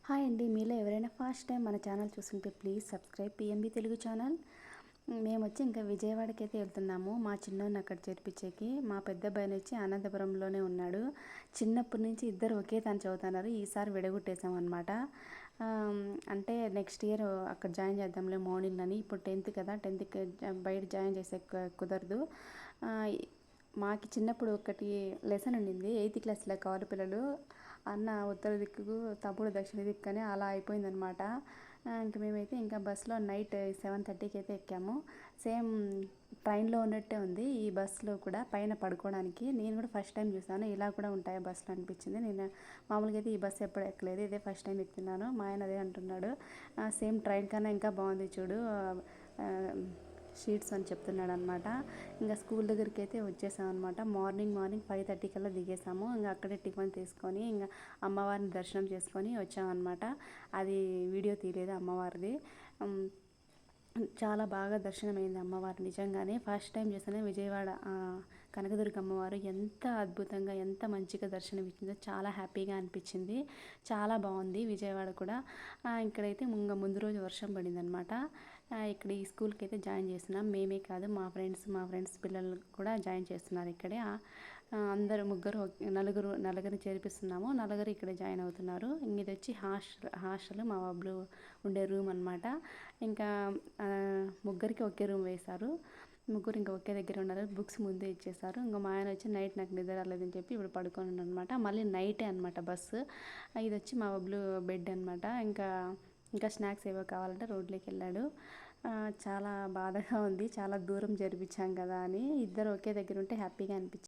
Hi అండి. మీలో ఎవరైనా ఫస్ట్ టైం మన ఛానల్ చూస్తుంటే please subscribe PMB Telugu channel. మేమొచ్చి ఇంకా విజయవాడకైతే వెళ్తున్నాము మా చిన్నోడిని అక్కడ చేర్పించేకి. మా పెద్ద అబ్బాయినొచ్చి అనంతపురంలోనే ఉన్నాడు. చిన్నప్పటి నుంచి ఇద్దరు ఒకే తాను చదువుతున్నారు. ఈసారి విడగొట్టేసామన్నమాట. అంటే నెక్స్ట్ ఇయర్ అక్కడ జాయిన్ చేద్దాంలే మార్నింగ్ అని. ఇప్పుడు 10th కదా, 10th బయట జాయిన్ చేసే కుదరదు. మాకి చిన్నప్పుడు ఒకటి లెసన్ ఉండింది, 8th క్లాస్లో కవల పిల్లలు, అన్న ఉత్తర దిక్కు తమ్ముడు దక్షిణ దిక్కు అని అలా అయిపోయిందనమాట. ఇంక మేమైతే ఇంకా బస్సులో నైట్ 7:30కి అయితే ఎక్కాము. సేమ్ ట్రైన్లో ఉన్నట్టే ఉంది ఈ బస్సులో కూడా, పైన పడుకోవడానికి. నేను కూడా ఫస్ట్ టైం చూసాను ఇలా కూడా ఉంటాయి బస్సులో అనిపించింది. నేను మామూలుగా అయితే ఈ బస్సు ఎప్పుడు ఎక్కలేదు, ఇదే ఫస్ట్ టైం ఎక్కుతున్నాను. మా ఆయన అదే అంటున్నాడు, సేమ్ ట్రైన్ కన్నా ఇంకా బాగుంది చూడు షీట్స్ అని చెప్తున్నాడు అనమాట. ఇంకా స్కూల్ దగ్గరికి అయితే వచ్చేసాం అనమాట. మార్నింగ్ 5:30 కల్లా దిగేసాము. ఇంకా అక్కడే టిఫిన్ తీసుకొని ఇంకా అమ్మవారిని దర్శనం చేసుకొని వచ్చామన్నమాట. అది వీడియో తీయలేదు అమ్మవారిది. చాలా బాగా దర్శనమైంది అమ్మవారు నిజంగానే. ఫస్ట్ టైం చూసాను విజయవాడ కనకదుర్గ అమ్మవారు ఎంత అద్భుతంగా ఎంత మంచిగా దర్శనం ఇచ్చిందో, చాలా హ్యాపీగా అనిపించింది. చాలా బాగుంది విజయవాడ కూడా. ఇక్కడైతే ముందు రోజు వర్షం పడిందనమాట. ఇక్కడ ఈ స్కూల్కి అయితే జాయిన్ చేస్తున్నాం. మేమే కాదు మా ఫ్రెండ్స్ పిల్లలు కూడా జాయిన్ చేస్తున్నారు ఇక్కడే. అందరూ నలుగురిని చేర్పిస్తున్నాము. నలుగురు ఇక్కడే జాయిన్ అవుతున్నారు. ఇది వచ్చి హాస్టల్ మా బాబులు ఉండే రూమ్ అనమాట. ఇంకా ముగ్గురికి ఒకే రూమ్ వేశారు. ముగ్గురు ఇంకా ఒకే దగ్గర ఉన్నారు. బుక్స్ ముందే ఇచ్చేసారు. ఇంకా మా ఆయన వచ్చి నైట్ నాకు నిద్ర రాలేదని చెప్పి ఇప్పుడు పడుకొని అనమాట. మళ్ళీ నైటే అనమాట బస్సు. ఇది వచ్చి మా బాబులు బెడ్ అనమాట. ఇంకా స్నాక్స్ ఏవో కావాలంటే రోడ్లోకి వెళ్ళాడు. చాలా బాధగా ఉంది, చాలా దూరం జరిపించాం కదా అని. ఇద్దరు ఒకే దగ్గర ఉంటే హ్యాపీగా అనిపించింది.